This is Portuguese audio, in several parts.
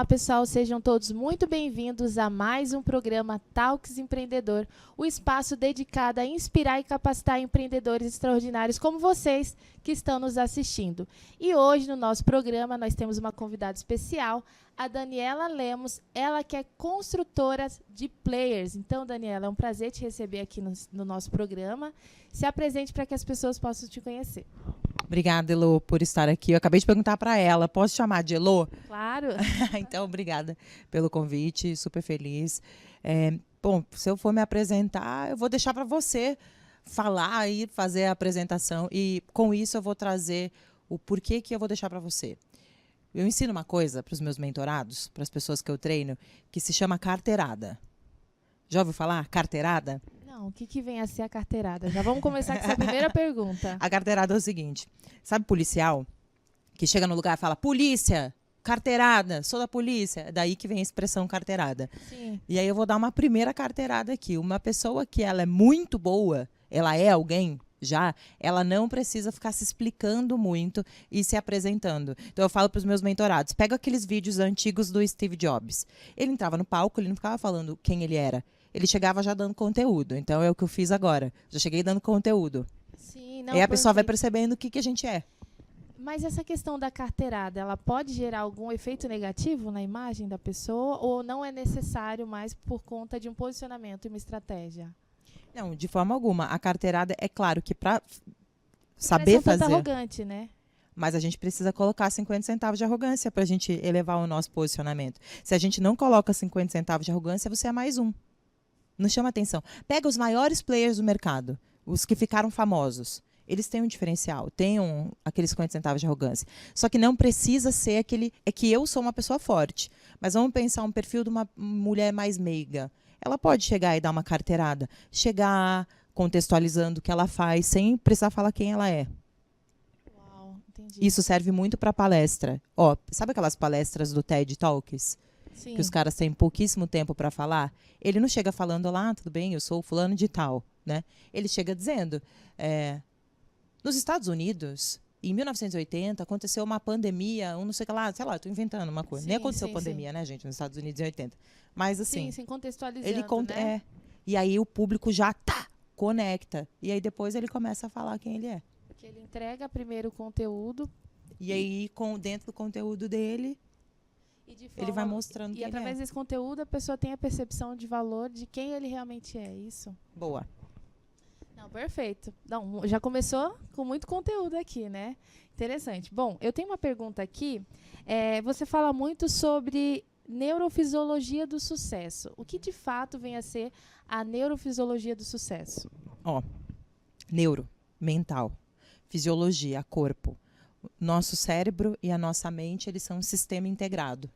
Olá, pessoal, sejam todos muito bem-vindos a mais um programa Talks Empreendedor, o espaço dedicado a inspirar e capacitar empreendedores extraordinários como vocês que estão nos assistindo. E hoje, no nosso programa, nós temos uma convidada especial, a Daniela Lemos, ela que é construtora de players. Então, Daniela, é um prazer te receber aqui no nosso programa. Se apresente para que as pessoas possam te conhecer. Obrigada, Elô, por estar aqui. Eu acabei de perguntar para ela, posso chamar de Elô? Claro. Então, obrigada pelo convite, super feliz. Bom, se eu for me apresentar, eu vou deixar para você falar e fazer a apresentação. E com isso eu vou trazer o porquê que eu vou deixar para você. Eu ensino uma coisa para os meus mentorados, para as pessoas que eu treino, que se chama carteirada. Já ouviu falar? Carteirada? Não, o que vem a ser a carteirada? Já vamos começar com essa primeira pergunta. A carteirada é o seguinte, sabe policial que chega no lugar e fala, polícia, carteirada, sou da polícia, é daí que vem a expressão carteirada. Sim. E aí eu vou dar uma primeira carteirada aqui. Uma pessoa que ela é muito boa, ela é alguém já, ela não precisa ficar se explicando muito e se apresentando. Então eu falo para os meus mentorados, pega aqueles vídeos antigos do Steve Jobs. Ele entrava no palco, ele não ficava falando quem ele era. Ele chegava já dando conteúdo. Então é o que eu fiz agora. Já cheguei dando conteúdo. Sim, não, E aí a pessoa vai perfeito. percebendo o que a gente é. Mas essa questão da carteirada, ela pode gerar algum efeito negativo na imagem da pessoa ou não é necessário mais por conta de um posicionamento e uma estratégia? Não, de forma alguma. A carteirada, é claro que para Parece saber um tanto fazer, arrogante, né? mas a gente precisa colocar 50 centavos de arrogância para a gente elevar o nosso posicionamento. Se a gente não coloca 50 centavos de arrogância, você é mais um. Não chama atenção. Pega os maiores players do mercado, os que ficaram famosos. Eles têm um diferencial, têm aqueles 50 centavos de arrogância. Só que não precisa ser aquele... É que eu sou uma pessoa forte, mas vamos pensar um perfil de uma mulher mais meiga. Ela pode chegar e dar uma carteirada. Chegar contextualizando o que ela faz, sem precisar falar quem ela é. Uau, entendi. Isso serve muito para palestra. Ó, sabe aquelas palestras do TED Talks? Sim. Que os caras têm pouquíssimo tempo para falar? Ele não chega falando, olá, tudo bem, eu sou o fulano de tal. Né? Ele chega dizendo... nos Estados Unidos, em 1980, aconteceu uma pandemia, não sei o que lá, sei lá, estou inventando uma coisa. Sim, Nem aconteceu sim, pandemia, sim. né, gente, nos Estados Unidos em 80. Mas assim, Sim, contextualizando, ele conta, né? e aí o público já conecta. E aí depois ele começa a falar quem ele é. Porque ele entrega primeiro o conteúdo E aí, dentro do conteúdo dele, e de ele vai mostrando quem ele através é. desse conteúdo a pessoa tem a percepção de valor de quem ele realmente é, isso? Boa. Não, perfeito. Não, já começou com muito conteúdo aqui, né? Interessante. Bom, eu tenho uma pergunta aqui. Você fala muito sobre neurofisiologia do sucesso. O que de fato vem a ser a neurofisiologia do sucesso? Ó, neuro, mental, fisiologia, corpo. Nosso cérebro e a nossa mente, eles são um sistema integrado.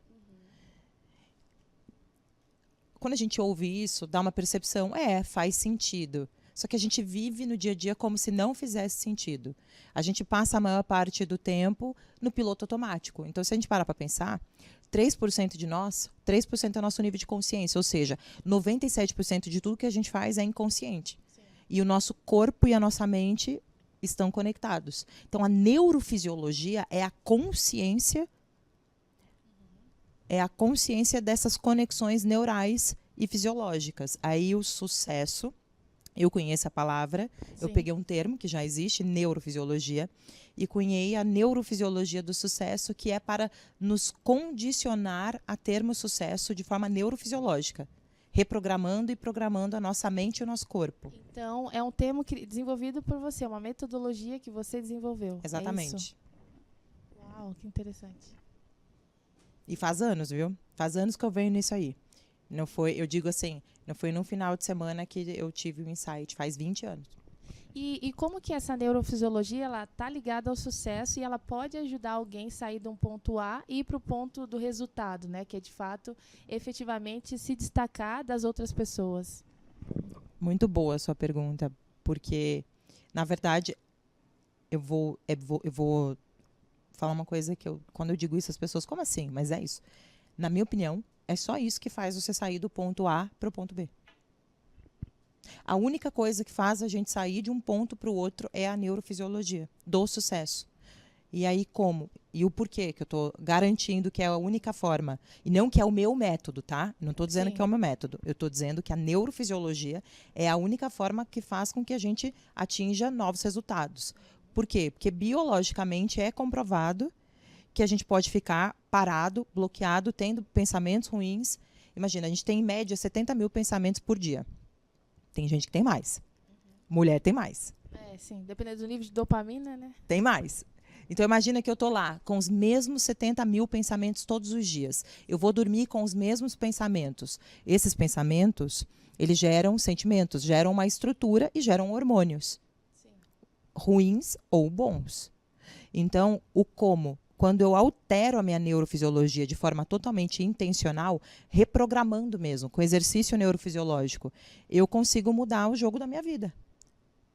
Quando a gente ouve isso, dá uma percepção, faz sentido. Só que a gente vive no dia a dia como se não fizesse sentido. A gente passa a maior parte do tempo no piloto automático. Então, se a gente parar para pensar, 3% de nós, 3% é o nosso nível de consciência. Ou seja, 97% de tudo que a gente faz é inconsciente. Sim. E o nosso corpo e a nossa mente estão conectados. Então, a neurofisiologia é a consciência, dessas conexões neurais e fisiológicas. Aí o sucesso... Eu conheço a palavra, eu peguei um termo que já existe, neurofisiologia, e cunhei a neurofisiologia do sucesso, que é para nos condicionar a termos sucesso de forma neurofisiológica, reprogramando e programando a nossa mente e o nosso corpo. Então, é um termo desenvolvido por você, uma metodologia que você desenvolveu. Exatamente. É isso? Uau, que interessante. E faz anos, viu? Faz anos que eu venho nisso aí. Não foi, eu digo assim, não foi num final de semana que eu tive um insight, faz 20 anos. E como que essa neurofisiologia ela está ligada ao sucesso e ela pode ajudar alguém a sair de um ponto A e ir para o ponto do resultado, né? Que é, de fato, efetivamente se destacar das outras pessoas? Muito boa a sua pergunta, porque, na verdade, eu vou falar uma coisa que quando eu digo isso, as pessoas, como assim? Mas é isso. Na minha opinião, é só isso que faz você sair do ponto A para o ponto B. A única coisa que faz a gente sair de um ponto para o outro é a neurofisiologia do sucesso. E aí como? E o porquê que eu estou garantindo que é a única forma. E não que é o meu método, tá? Não estou dizendo Sim. que é o meu método. Eu estou dizendo que a neurofisiologia é a única forma que faz com que a gente atinja novos resultados. Por quê? Porque biologicamente é comprovado que a gente pode ficar parado, bloqueado, tendo pensamentos ruins. Imagina, a gente tem em média 70 mil pensamentos por dia. Tem gente que tem mais. Mulher tem mais. Sim, dependendo do nível de dopamina, né? Tem mais. Então, imagina que eu estou lá com os mesmos 70 mil pensamentos todos os dias. Eu vou dormir com os mesmos pensamentos. Esses pensamentos, eles geram sentimentos, geram uma estrutura e geram hormônios. Sim. Ruins ou bons. Então, o como? Quando eu altero a minha neurofisiologia de forma totalmente intencional, reprogramando mesmo, com exercício neurofisiológico, eu consigo mudar o jogo da minha vida.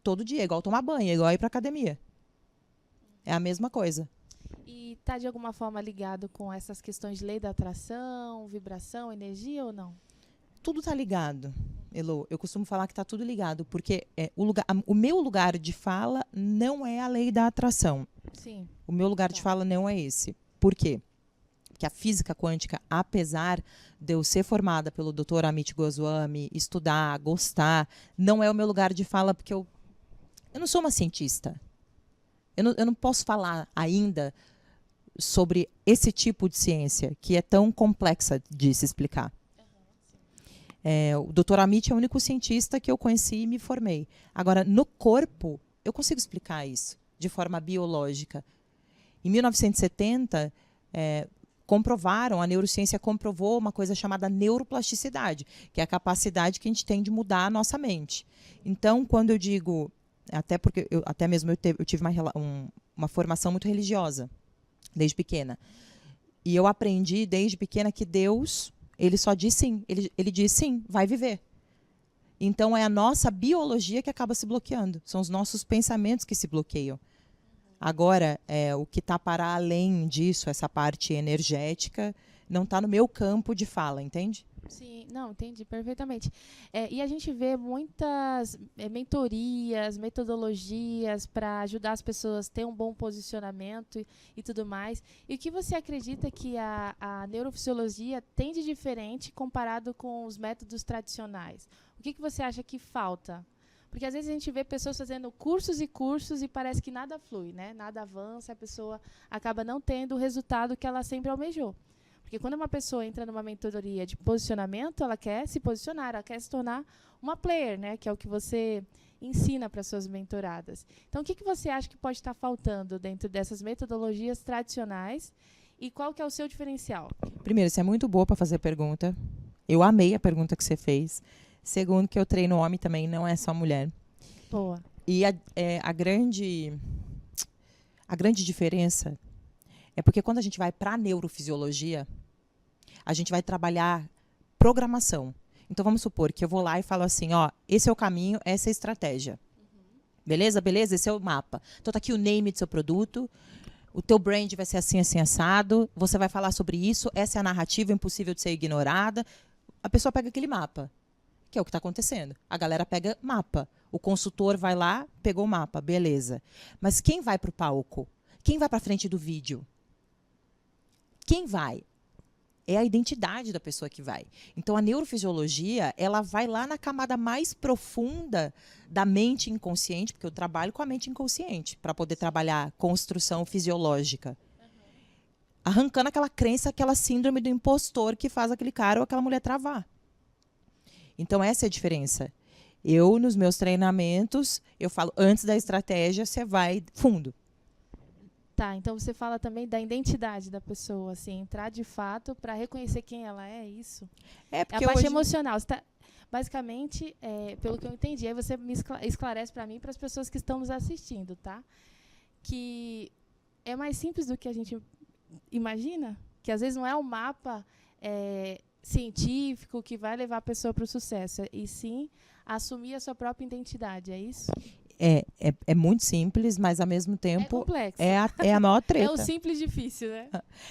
Todo dia, é igual tomar banho, é igual ir para academia. É a mesma coisa. E está de alguma forma ligado com essas questões de lei da atração, vibração, energia ou não? Tudo está ligado, Elo. Eu costumo falar que está tudo ligado, porque o meu lugar de fala não é a lei da atração. Sim. O meu lugar de fala não é esse. Por quê? Porque a física quântica, apesar de eu ser formada pelo Dr. Amit Goswami, estudar, gostar, não é o meu lugar de fala, porque eu não sou uma cientista. Eu não posso falar ainda sobre esse tipo de ciência, que é tão complexa de se explicar. O Dr. Amit é o único cientista que eu conheci e me formei. Agora, no corpo, eu consigo explicar isso de forma biológica. Em 1970, a neurociência comprovou uma coisa chamada neuroplasticidade, que é a capacidade que a gente tem de mudar a nossa mente. Então, quando eu digo, até porque eu tive uma formação muito religiosa, desde pequena. E eu aprendi desde pequena que Deus, ele só diz sim. Ele diz sim, vai viver. Então, é a nossa biologia que acaba se bloqueando. São os nossos pensamentos que se bloqueiam. Agora, o que está para além disso, essa parte energética, não está no meu campo de fala, entende? Sim, não, entendi perfeitamente. E a gente vê muitas mentorias, metodologias para ajudar as pessoas a ter um bom posicionamento e tudo mais. E o que você acredita que a neurofisiologia tem de diferente comparado com os métodos tradicionais? O que você acha que falta? Porque às vezes a gente vê pessoas fazendo cursos e cursos e parece que nada flui, né? Nada avança, a pessoa acaba não tendo o resultado que ela sempre almejou. Porque quando uma pessoa entra numa mentoria de posicionamento, ela quer se posicionar, ela quer se tornar uma player, né? Que é o que você ensina para suas mentoradas. Então, o que você acha que pode estar faltando dentro dessas metodologias tradicionais e qual que é o seu diferencial? Primeiro, você é muito boa para fazer pergunta. Eu amei a pergunta que você fez. Segundo, que eu treino homem também, não é só mulher. Boa. E a grande diferença é porque quando a gente vai para a neurofisiologia, a gente vai trabalhar programação. Então, vamos supor que eu vou lá e falo assim, ó, esse é o caminho, essa é a estratégia. Beleza? Beleza? Esse é o mapa. Então, tá aqui o name do seu produto, o teu brand vai ser assim, assim, assado, você vai falar sobre isso, essa é a narrativa impossível de ser ignorada. A pessoa pega aquele mapa, que é o que está acontecendo. A galera pega mapa. O consultor vai lá, pegou o mapa, beleza. Mas quem vai para o palco? Quem vai para frente do vídeo? Quem vai? É a identidade da pessoa que vai. Então, a neurofisiologia, ela vai lá na camada mais profunda da mente inconsciente, porque eu trabalho com a mente inconsciente, para poder trabalhar construção fisiológica. Arrancando aquela crença, aquela síndrome do impostor que faz aquele cara ou aquela mulher travar. Então, essa é a diferença. Eu, nos meus treinamentos, eu falo, antes da estratégia, você vai fundo. Tá, então você fala também da identidade da pessoa, assim, entrar de fato para reconhecer quem ela é isso? É, porque a parte emocional. Você tá, basicamente, pelo que eu entendi, aí você me esclarece para mim e para as pessoas que estão nos assistindo, tá? Que é mais simples do que a gente imagina, que às vezes não é um mapa científico que vai levar a pessoa para o sucesso, e sim assumir a sua própria identidade, é isso? É muito simples, mas ao mesmo tempo é complexo. É a maior treta. É o simples difícil, né?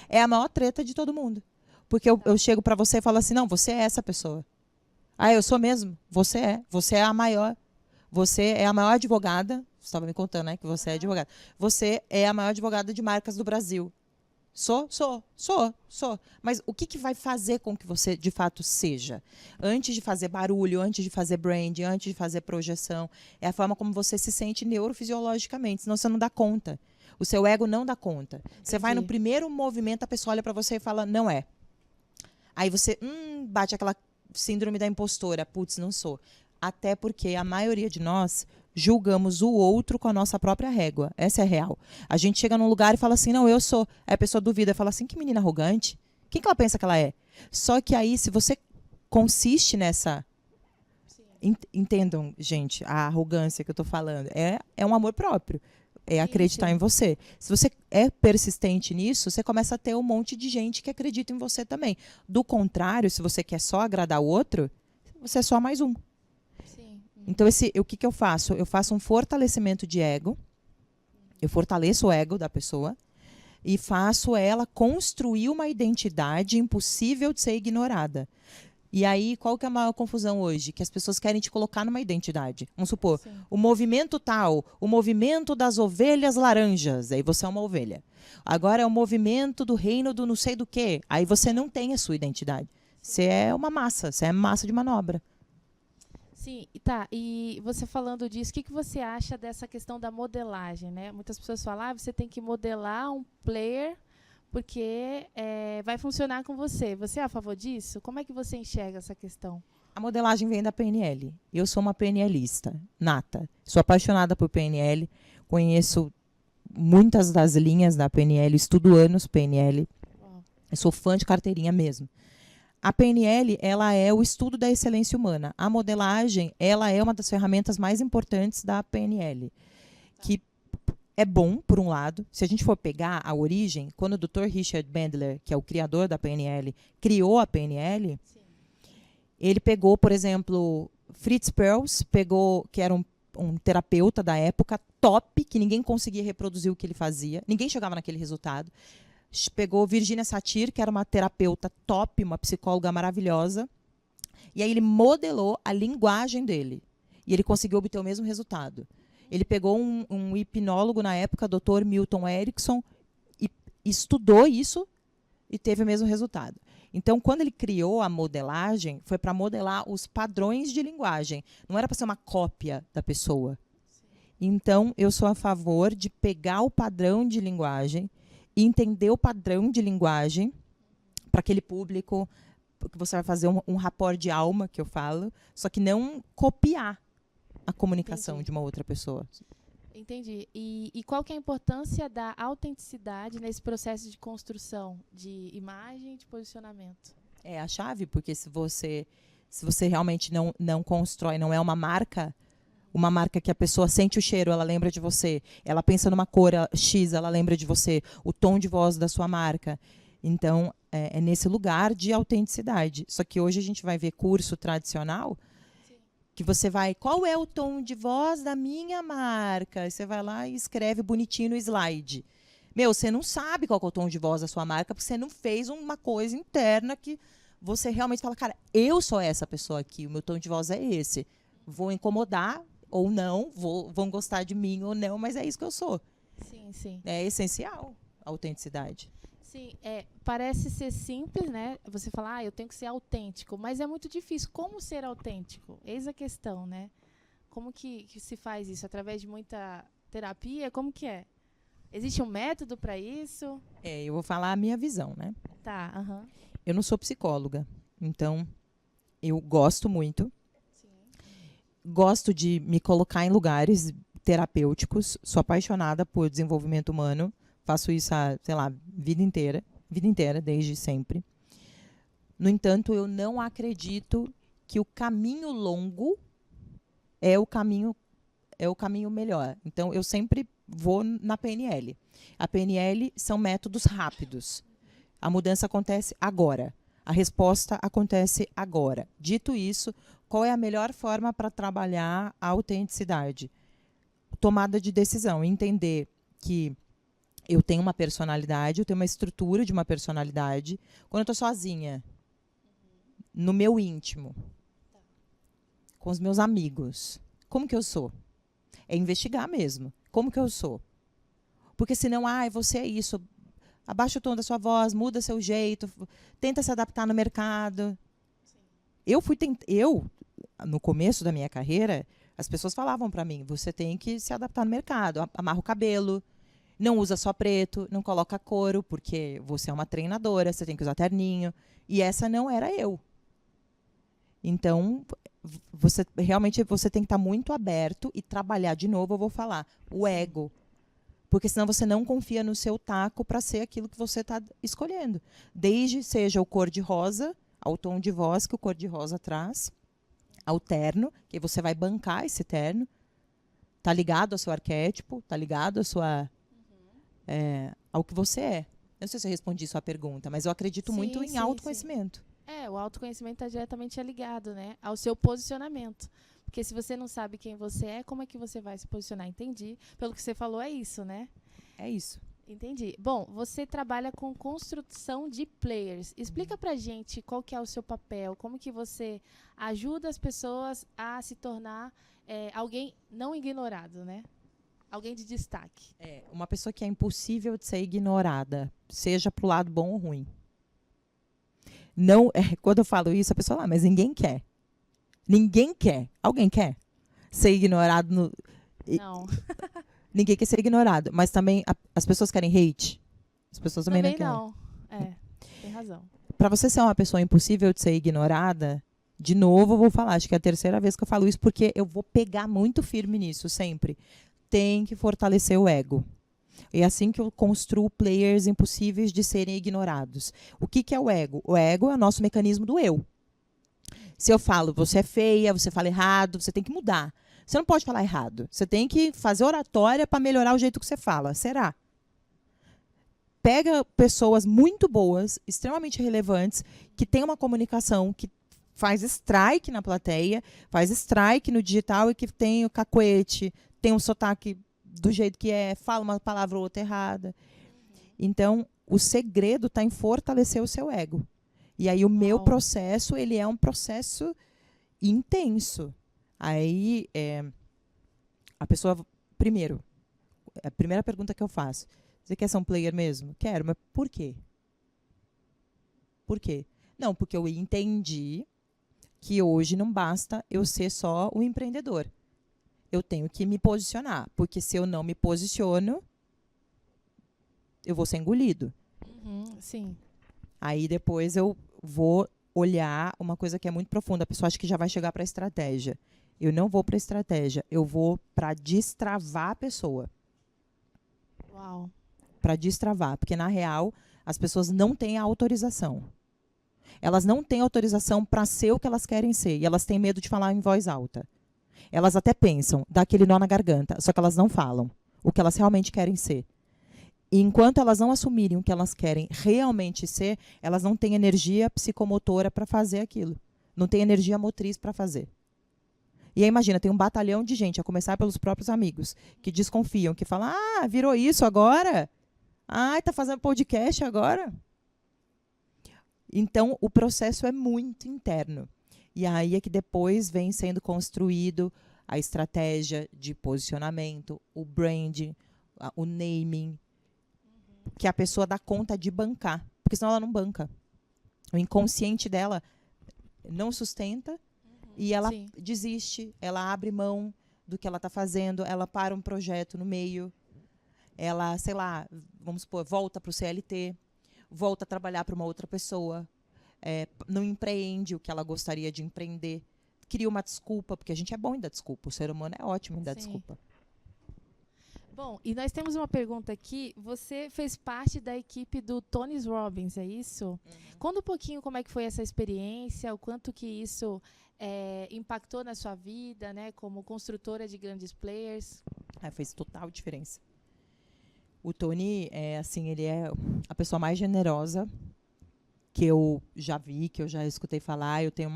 É a maior treta de todo mundo. Porque eu chego para você e falo assim, não, você é essa pessoa. Ah, eu sou mesmo? Você é. Você é a maior. Você é a maior advogada, Você estava me contando, né, que você é advogada. Você é a maior advogada de marcas do Brasil. Sou. Mas o que vai fazer com que você, de fato, seja? Antes de fazer barulho, antes de fazer brand, antes de fazer projeção, é a forma como você se sente neurofisiologicamente, senão você não dá conta. O seu ego não dá conta. Entendi. Você vai no primeiro movimento, a pessoa olha para você e fala, não é. Aí você bate aquela síndrome da impostora. Putz, não sou. Até porque a maioria de nós julgamos o outro com a nossa própria régua. Essa é a real. A gente chega num lugar e fala assim, não, eu sou. Aí a pessoa duvida, fala assim, que menina arrogante. Quem que ela pensa que ela é? Só que aí, se você consiste nessa... Entendam, gente, a arrogância que eu tô falando. É um amor próprio. É acreditar em você. Se você é persistente nisso, você começa a ter um monte de gente que acredita em você também. Do contrário, se você quer só agradar o outro, você é só mais um. Sim. Então, o que eu faço? Eu faço um fortalecimento de ego. Eu fortaleço o ego da pessoa e faço ela construir uma identidade impossível de ser ignorada. E aí, qual que é a maior confusão hoje? Que as pessoas querem te colocar numa identidade. Vamos supor, Sim. o movimento tal, o movimento das ovelhas laranjas. Aí você é uma ovelha. Agora é o movimento do reino do não sei do quê. Aí você não tem a sua identidade. Você é uma massa, você é massa de manobra. Sim, tá. E você falando disso, o que você acha dessa questão da modelagem, né? Muitas pessoas falam, você tem que modelar um player porque vai funcionar com você. Você é a favor disso? Como é que você enxerga essa questão? A modelagem vem da PNL. Eu sou uma PNLista, nata. Sou apaixonada por PNL. Conheço muitas das linhas da PNL, estudo anos PNL. Eu sou fã de carteirinha mesmo. A PNL, ela é o estudo da excelência humana. A modelagem, ela é uma das ferramentas mais importantes da PNL. Que é bom, por um lado. Se a gente for pegar a origem, quando o Dr. Richard Bandler, que é o criador da PNL, criou a PNL, sim, ele pegou, por exemplo, Fritz Perls, que era um terapeuta da época, top, que ninguém conseguia reproduzir o que ele fazia, ninguém chegava naquele resultado. Pegou Virginia Satir, que era uma terapeuta top, uma psicóloga maravilhosa, e aí ele modelou a linguagem dele. E ele conseguiu obter o mesmo resultado. Ele pegou um hipnólogo na época, Dr. Milton Erickson, e estudou isso e teve o mesmo resultado. Então, quando ele criou a modelagem, foi para modelar os padrões de linguagem. Não era para ser uma cópia da pessoa. Então, eu sou a favor de pegar o padrão de linguagem e entender o padrão de linguagem para aquele público, que você vai fazer um rapport de alma, que eu falo, só que não copiar a comunicação Entendi. de uma outra pessoa. Entendi. E qual que é a importância da autenticidade nesse processo de construção de imagem e de posicionamento? É a chave, porque se você realmente não constrói, não é uma marca que a pessoa sente o cheiro, ela lembra de você. Ela pensa numa cor X, ela lembra de você. O tom de voz da sua marca. Então, é nesse lugar de autenticidade. Só que hoje a gente vai ver curso tradicional, sim, que você vai... Qual é o tom de voz da minha marca? E você vai lá e escreve bonitinho no slide. Meu, você não sabe qual é o tom de voz da sua marca, porque você não fez uma coisa interna que você realmente fala, cara, eu sou essa pessoa aqui, o meu tom de voz é esse. Vou incomodar ou não, vão gostar de mim ou não, mas é isso que eu sou. Sim, sim. É essencial a autenticidade. Sim, parece ser simples, né? Você fala, eu tenho que ser autêntico, mas é muito difícil. Como ser autêntico? Eis a questão, né? Como que se faz isso? Através de muita terapia? Como que é? Existe um método para isso? Eu vou falar a minha visão, né? Tá, aham. Eu não sou psicóloga, então eu gosto muito. Gosto de me colocar em lugares terapêuticos. Sou apaixonada por desenvolvimento humano. Faço isso há, vida inteira, desde sempre. No entanto, eu não acredito que o caminho longo é o caminho melhor. Então, eu sempre vou na PNL. A PNL são métodos rápidos. A mudança acontece agora. A resposta acontece agora. Dito isso, qual é a melhor forma para trabalhar a autenticidade? Tomada de decisão. Entender que eu tenho uma personalidade, eu tenho uma estrutura de uma personalidade. Quando eu estou sozinha, no meu íntimo, com os meus amigos, como que eu sou? É investigar mesmo. Como que eu sou? Porque senão, você é isso. Abaixa o tom da sua voz, muda seu jeito, tenta se adaptar no mercado. Eu, no começo da minha carreira, as pessoas falavam para mim, você tem que se adaptar no mercado, amarra o cabelo, não usa só preto, não coloca couro, porque você é uma treinadora, você tem que usar terninho. E essa não era eu. Então, realmente você tem que estar muito aberto e trabalhar, de novo, eu vou falar, o ego. Porque senão você não confia no seu taco para ser aquilo que você está escolhendo. Desde seja o cor-de-rosa, ao tom de voz que o cor-de-rosa traz, ao terno, que você vai bancar esse terno, tá ligado ao seu arquétipo, tá ligado à sua, ao que você é. Não sei se eu respondi sua pergunta, mas eu acredito muito em autoconhecimento. O autoconhecimento está diretamente ligado, né, ao seu posicionamento. Porque se você não sabe quem você é, como é que você vai se posicionar? Entendi. Pelo que você falou, é isso, né? É isso. Entendi. Bom, você trabalha com construção de players. Explica pra gente qual que é o seu papel, como que você ajuda as pessoas a se tornar alguém não ignorado, né? Alguém de destaque. Uma pessoa que é impossível de ser ignorada, seja pro lado bom ou ruim. Não, quando eu falo isso, a pessoa fala, mas ninguém quer. Ninguém quer. Alguém quer ser ignorado? Não. Ninguém quer ser ignorado. Mas também as pessoas querem hate. As pessoas também não querem. Não. Tem razão. Para você ser uma pessoa impossível de ser ignorada, de novo eu vou falar, acho que é a terceira vez que eu falo isso, porque eu vou pegar muito firme nisso sempre. Tem que fortalecer o ego. É assim que eu construo players impossíveis de serem ignorados. O que é o ego? O ego é o nosso mecanismo do eu. Se eu falo, você é feia, você fala errado, você tem que mudar. Você não pode falar errado. Você tem que fazer oratória para melhorar o jeito que você fala. Será? Pega pessoas muito boas, extremamente relevantes, que têm uma comunicação que faz strike na plateia, faz strike no digital e que tem o cacuete, tem um sotaque do jeito que é, fala uma palavra ou outra errada. Então, o segredo está em fortalecer o seu ego. E aí o meu processo, ele é um processo intenso. Aí, a pessoa, primeiro, a primeira pergunta que eu faço, você quer ser um player mesmo? Quero, mas por quê? Por quê? Não, porque eu entendi que hoje não basta eu ser só um empreendedor. Eu tenho que me posicionar, porque se eu não me posiciono, eu vou ser engolido. Sim. Aí depois eu vou olhar uma coisa que é muito profunda. A pessoa acha que já vai chegar para a estratégia. Eu não vou para a estratégia, eu vou para destravar a pessoa. Uau. Para destravar, porque na real as pessoas não têm a autorização. Elas não têm autorização para ser o que elas querem ser, e elas têm medo de falar em voz alta. Elas até pensam, dá aquele nó na garganta, só que elas não falam o que elas realmente querem ser. E enquanto elas não assumirem o que elas querem realmente ser, elas não têm energia psicomotora para fazer aquilo. Não têm energia motriz para fazer. E aí, imagina, tem um batalhão de gente, a começar pelos próprios amigos, que desconfiam, que falam, virou isso agora? Tá fazendo podcast agora? Então, o processo é muito interno. E aí é que depois vem sendo construído a estratégia de posicionamento, o branding, o naming, que a pessoa dá conta de bancar, porque senão ela não banca. O inconsciente dela não sustenta e ela desiste, ela abre mão do que ela está fazendo, ela para um projeto no meio, ela, sei lá, vamos supor, volta para o CLT, volta a trabalhar para uma outra pessoa, não empreende o que ela gostaria de empreender, cria uma desculpa, porque a gente é bom em dar desculpa, o ser humano é ótimo em dar desculpa. Bom, e nós temos uma pergunta aqui. Você fez parte da equipe do Tony Robbins, é isso? Conta um pouquinho como é que foi essa experiência, o quanto que isso impactou na sua vida, né, como construtora de grandes players. Fez total diferença. O Tony, ele é a pessoa mais generosa que eu já vi, que eu já escutei falar. Eu tenho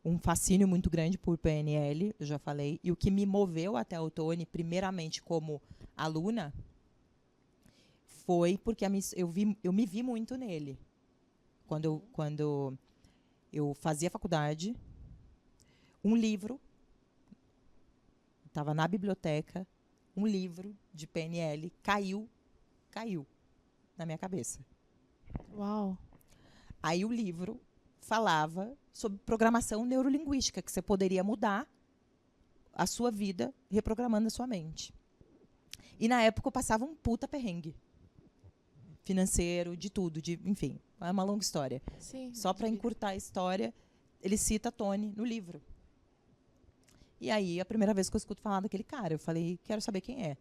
um fascínio muito grande por PNL, eu já falei. E o que me moveu até o Tony, primeiramente como aluna, foi porque eu me vi muito nele. Quando eu fazia faculdade, um livro estava na biblioteca, um livro de PNL caiu na minha cabeça. Uau. Aí o livro falava sobre programação neurolinguística, que você poderia mudar a sua vida reprogramando a sua mente. E na época eu passava um puta perrengue. Financeiro, de tudo, enfim, é uma longa história. Sim. Só para encurtar a história, ele cita Tony no livro. E aí, a primeira vez que eu escuto falar daquele cara, eu falei, quero saber quem é.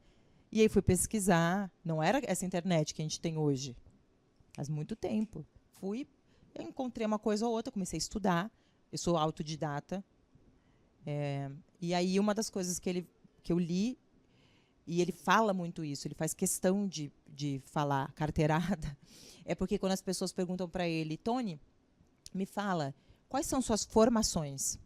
E aí fui pesquisar, não era essa internet que a gente tem hoje, faz muito tempo. Eu encontrei uma coisa ou outra, comecei a estudar, eu sou autodidata. E aí, uma das coisas que eu li, e ele fala muito isso, ele faz questão de falar carteirada, é porque quando as pessoas perguntam para ele, Tony, me fala, quais são suas formações?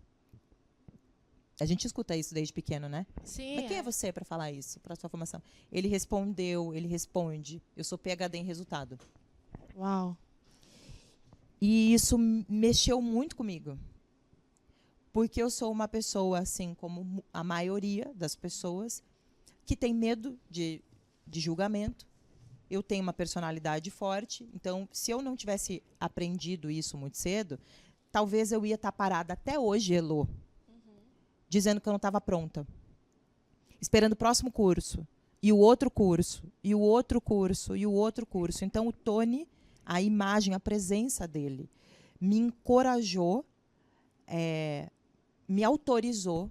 A gente escuta isso desde pequeno, né? Sim. Mas quem é você para falar isso, para sua formação? Ele responde, eu sou PhD em resultado. Uau. E isso mexeu muito comigo. Porque eu sou uma pessoa, assim como a maioria das pessoas, que tem medo de julgamento. Eu tenho uma personalidade forte. Então, se eu não tivesse aprendido isso muito cedo, talvez eu ia estar parada até hoje, Elô, dizendo que eu não estava pronta. Esperando o próximo curso. E o outro curso. E o outro curso. E o outro curso. Então, o Tony, a imagem, a presença dele, me encorajou, me autorizou.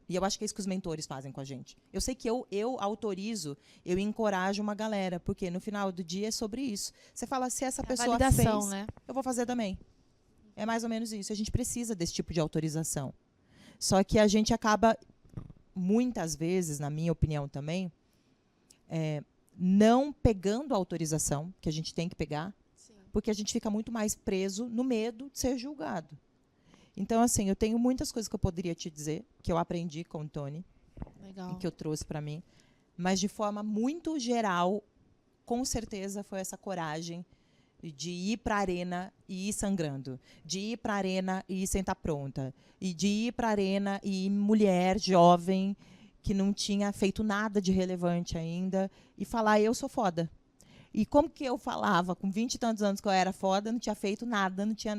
E eu acho que é isso que os mentores fazem com a gente. Eu sei que eu autorizo, eu encorajo uma galera, porque no final do dia é sobre isso. Você fala, se essa pessoa validação, fez, né? eu vou fazer também. É mais ou menos isso. A gente precisa desse tipo de autorização. Só que a gente acaba, muitas vezes, na minha opinião também, não pegando a autorização, que a gente tem que pegar, Sim. porque a gente fica muito mais preso no medo de ser julgado. Então, assim, eu tenho muitas coisas que eu poderia te dizer, que eu aprendi com o Tony, Legal. e que eu trouxe para mim, mas de forma muito geral, com certeza foi essa coragem de ir para a arena e ir sangrando, de ir para a arena e ir sem estar pronta, e de ir para a arena e ir mulher, jovem, que não tinha feito nada de relevante ainda, e falar, eu sou foda. E como que eu falava, com 20 e tantos anos que eu era foda, não tinha feito nada, não tinha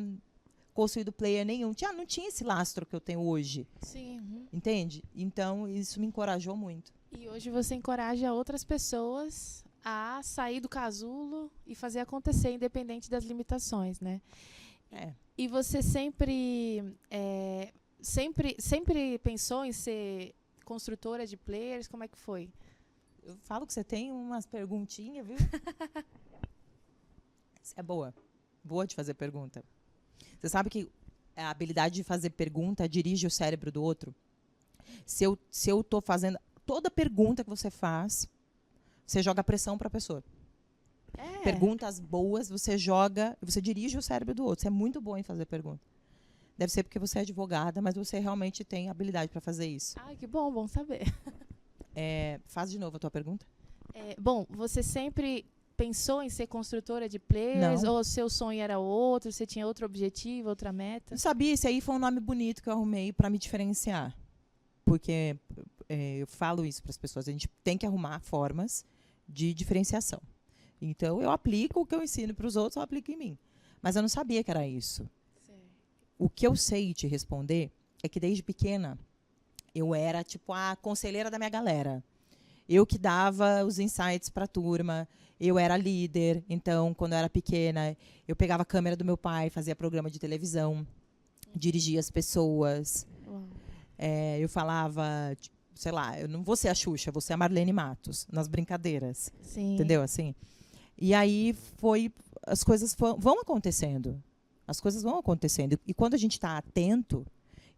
construído player nenhum, não tinha esse lastro que eu tenho hoje. Sim. Uhum. Entende? Então, isso me encorajou muito. E hoje você encoraja outras pessoas a sair do casulo e fazer acontecer, independente das limitações, né? E você sempre pensou em ser construtora de players? Como é que foi? Eu falo que você tem umas perguntinhas, viu? É boa. Boa de fazer pergunta. Você sabe que a habilidade de fazer pergunta dirige o cérebro do outro? Se eu estou fazendo toda pergunta que você faz, você joga pressão para a pessoa. Perguntas boas, você dirige o cérebro do outro. Você é muito bom em fazer pergunta. Deve ser porque você é advogada, mas você realmente tem habilidade para fazer isso. Ai, que bom saber. Faz de novo a tua pergunta. Bom, você sempre pensou em ser construtora de players? Não. Ou seu sonho era outro? Você tinha outro objetivo, outra meta? Não sabia, esse aí foi um nome bonito que eu arrumei para me diferenciar. Porque eu falo isso para as pessoas, a gente tem que arrumar formas de diferenciação. Então, eu aplico o que eu ensino para os outros, eu aplico em mim. Mas eu não sabia que era isso. Sim. O que eu sei te responder é que desde pequena eu era tipo a conselheira da minha galera. Eu que dava os insights para a turma, eu era líder. Então, quando eu era pequena, eu pegava a câmera do meu pai, fazia programa de televisão, dirigia as pessoas. Uau. Eu falava, sei lá, eu não vou ser a Xuxa, vou ser a Marlene Matos, nas brincadeiras. Sim. Entendeu? Assim. E aí as coisas vão acontecendo. As coisas vão acontecendo. E quando a gente está atento,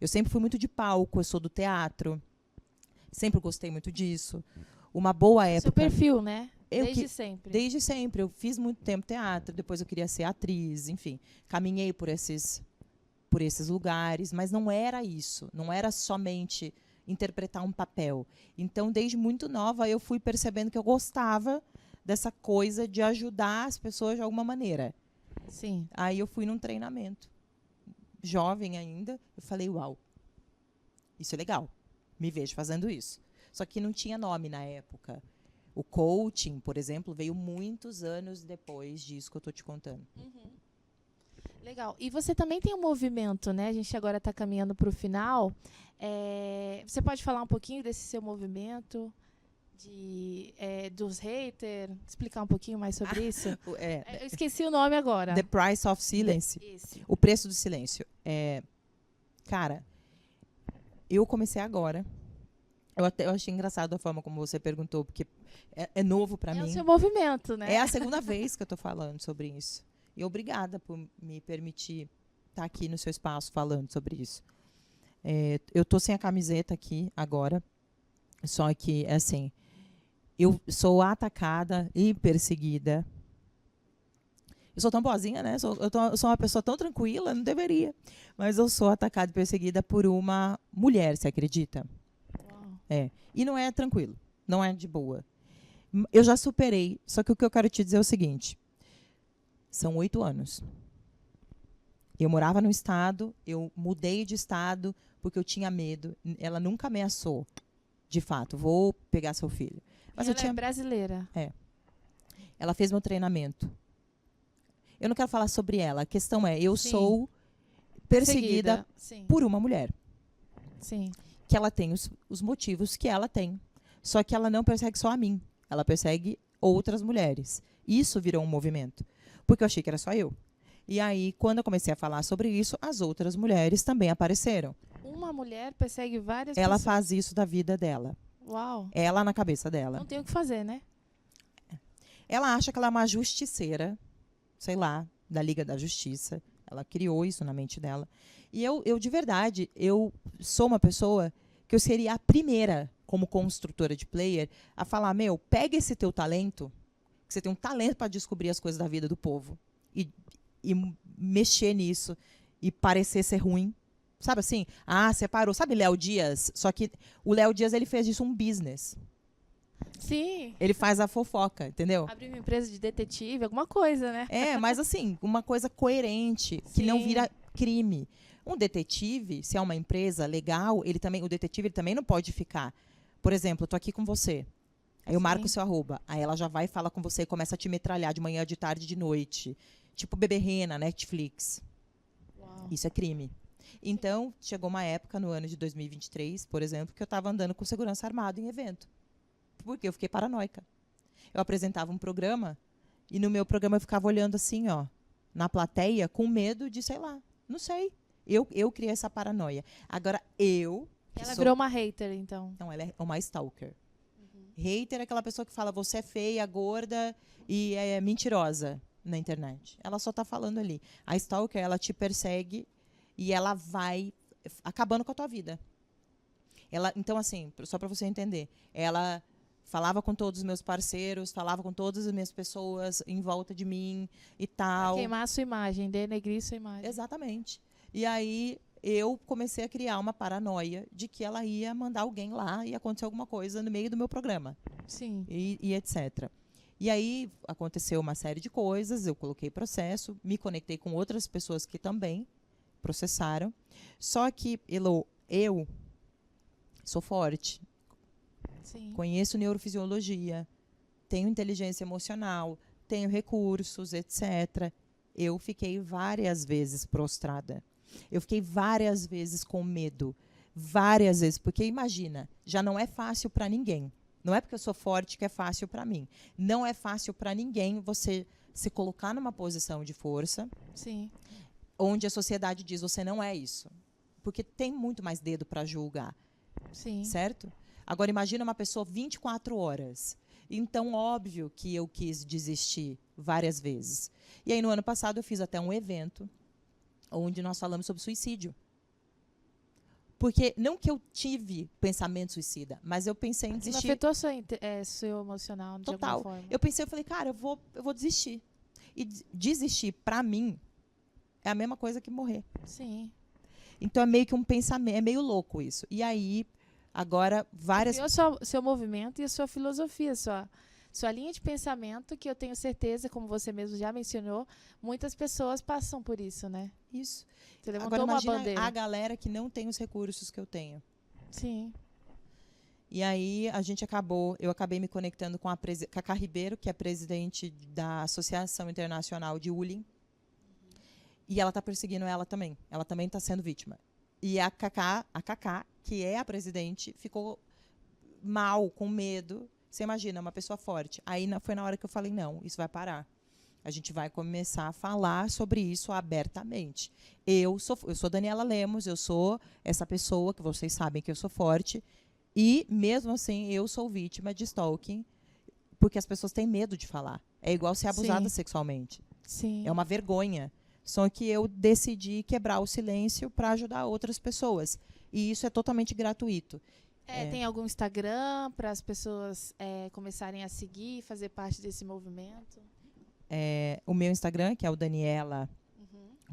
eu sempre fui muito de palco, eu sou do teatro, sempre gostei muito disso. Uma boa época. Seu perfil, né? Desde sempre. Desde sempre. Eu fiz muito tempo teatro, depois eu queria ser atriz, enfim. Caminhei por esses lugares, mas não era isso. Não era somente interpretar um papel. Então, desde muito nova, eu fui percebendo que eu gostava dessa coisa de ajudar as pessoas de alguma maneira. Sim. Aí eu fui num treinamento. Jovem ainda, eu falei, uau, isso é legal. Me vejo fazendo isso. Só que não tinha nome na época. O coaching, por exemplo, veio muitos anos depois disso que eu estou te contando. Legal. E você também tem um movimento, né? A gente agora está caminhando para o final. Você pode falar um pouquinho desse seu movimento, dos haters? Explicar um pouquinho mais sobre isso? Eu esqueci o nome agora. The Price of Silence. Esse. O preço do silêncio. Cara, eu comecei agora. Eu achei engraçado a forma como você perguntou, porque é novo para mim. É o seu movimento, né? É a segunda vez que eu estou falando sobre isso. E obrigada por me permitir estar aqui no seu espaço falando sobre isso. Eu estou sem a camiseta aqui agora, só que, assim, eu sou atacada e perseguida. Eu sou tão boazinha, né? Eu sou uma pessoa tão tranquila, não deveria. Mas eu sou atacada e perseguida por uma mulher, você acredita? Uau. E não é tranquilo, não é de boa. Eu já superei, só que o que eu quero te dizer é o seguinte. São 8 anos. Eu morava no estado, eu mudei de estado porque eu tinha medo. Ela nunca ameaçou, de fato, vou pegar seu filho. Mas Ela é brasileira. Ela fez meu treinamento. Eu não quero falar sobre ela. A questão é, eu sou perseguida por uma mulher. Sim. Que ela tem os motivos que ela tem. Só que ela não persegue só a mim. Ela persegue outras mulheres. Isso virou um movimento. Porque eu achei que era só eu. E aí, quando eu comecei a falar sobre isso, as outras mulheres também apareceram. Uma mulher persegue várias Ela pessoas. faz isso da vida dela. Uau. Ela na cabeça dela. Não tem o que fazer, né? Ela acha que ela é uma justiceira, sei lá, da Liga da Justiça. Ela criou isso na mente dela. E eu de verdade, eu sou uma pessoa que eu seria a primeira, como construtora de player, a falar, pega esse teu talento, que você tem um talento para descobrir as coisas da vida do povo, e mexer nisso, e parecer ser ruim. Sabe assim? Separou. Sabe Léo Dias? Só que o Léo Dias, ele fez disso um business. Sim. Ele faz a fofoca, entendeu? Abrir uma empresa de detetive, alguma coisa, né? Mas assim, uma coisa coerente, que não vira crime. Um detetive, se é uma empresa legal, o detetive ele também não pode ficar. Por exemplo, eu tô aqui com você. Aí eu marco o seu @. Aí ela já vai falar com você e começa a te metralhar de manhã, de tarde, de noite. Tipo Bebê Rena, Netflix. Uau. Isso é crime. Então, chegou uma época, no ano de 2023, por exemplo, que eu estava andando com segurança armado em evento. Porque eu fiquei paranoica. Eu apresentava um programa e no meu programa eu ficava olhando assim, na plateia, com medo de, sei lá, não sei. Eu criei essa paranoia. Agora, Ela virou uma hater, então. Não, ela é uma stalker. Hater é aquela pessoa que fala, você é feia, gorda e é mentirosa na internet. Ela só está falando ali. A stalker, ela te persegue e ela vai acabando com a tua vida. Então, assim, só para você entender, ela falava com todos os meus parceiros, falava com todas as minhas pessoas em volta de mim e tal. Pra queimar a sua imagem, denegrir sua imagem. Exatamente. E aí eu comecei a criar uma paranoia de que ela ia mandar alguém lá e acontecer alguma coisa no meio do meu programa. Sim. E etc. E aí aconteceu uma série de coisas, eu coloquei processo, me conectei com outras pessoas que também processaram. Só que, Elô, eu sou forte. Sim. Conheço neurofisiologia, tenho inteligência emocional, tenho recursos, etc. Eu fiquei várias vezes prostrada. Eu fiquei várias vezes com medo. Várias vezes. Porque, imagina, já não é fácil para ninguém. Não é porque eu sou forte que é fácil para mim. Não é fácil para ninguém você se colocar numa posição de força. Sim. Onde a sociedade diz, você não é isso. Porque tem muito mais dedo para julgar. Sim. Certo? Agora, imagina uma pessoa 24 horas. Então, óbvio que eu quis desistir várias vezes. E aí, no ano passado, eu fiz até um evento onde nós falamos sobre suicídio. Porque, não que eu tive pensamento suicida, mas eu pensei em desistir. Afetou seu emocional de Total. alguma forma. Eu falei, cara, eu vou desistir. E desistir, para mim, é a mesma coisa que morrer. Sim. Então, é meio que um pensamento, é meio louco isso. E aí, agora, várias... E o seu movimento e a sua filosofia, sua linha de pensamento, que eu tenho certeza, como você mesmo já mencionou, muitas pessoas passam por isso, né? Isso. Você levantou Agora, uma imagina bandeira. a galera que não tem os recursos que eu tenho. Sim. E aí eu acabei me conectando com a Cacá Ribeiro, que é presidente da Associação Internacional de Bullying. E ela está perseguindo ela também. Ela também está sendo vítima. E a Cacá, que é a presidente, ficou mal, com medo. Você imagina, uma pessoa forte. Aí foi na hora que eu falei, não, isso vai parar. A gente vai começar a falar sobre isso abertamente. Eu sou Daniela Lemos, eu sou essa pessoa que vocês sabem que eu sou forte. E, mesmo assim, eu sou vítima de stalking, porque as pessoas têm medo de falar. É igual ser abusada sexualmente. Sim. É uma vergonha. Só que eu decidi quebrar o silêncio para ajudar outras pessoas. E isso é totalmente gratuito. Tem algum Instagram para as pessoas começarem a seguir, fazer parte desse movimento? O meu Instagram, que é o Daniela,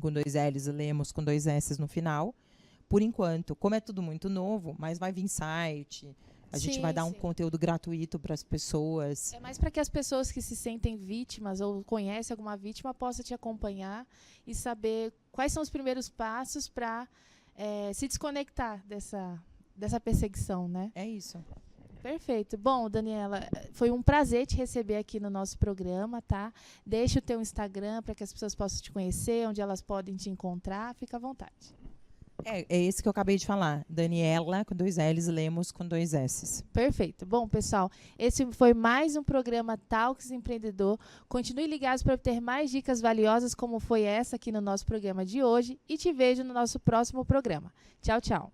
com 2 L's, Lemos com 2 S's no final. Por enquanto, como é tudo muito novo, mas vai vir site, a gente vai dar um conteúdo gratuito para as pessoas. É mais para que as pessoas que se sentem vítimas ou conhecem alguma vítima possam te acompanhar e saber quais são os primeiros passos para se desconectar dessa perseguição, né? É isso. Perfeito. Bom, Daniela, foi um prazer te receber aqui no nosso programa, tá? Deixa o teu Instagram para que as pessoas possam te conhecer, onde elas podem te encontrar. Fica à vontade. É esse que eu acabei de falar. Daniela, com 2 L's, Lemos, com 2 S's. Perfeito. Bom, pessoal, esse foi mais um programa Talks Empreendedor. Continue ligados para obter mais dicas valiosas como foi essa aqui no nosso programa de hoje e te vejo no nosso próximo programa. Tchau, tchau.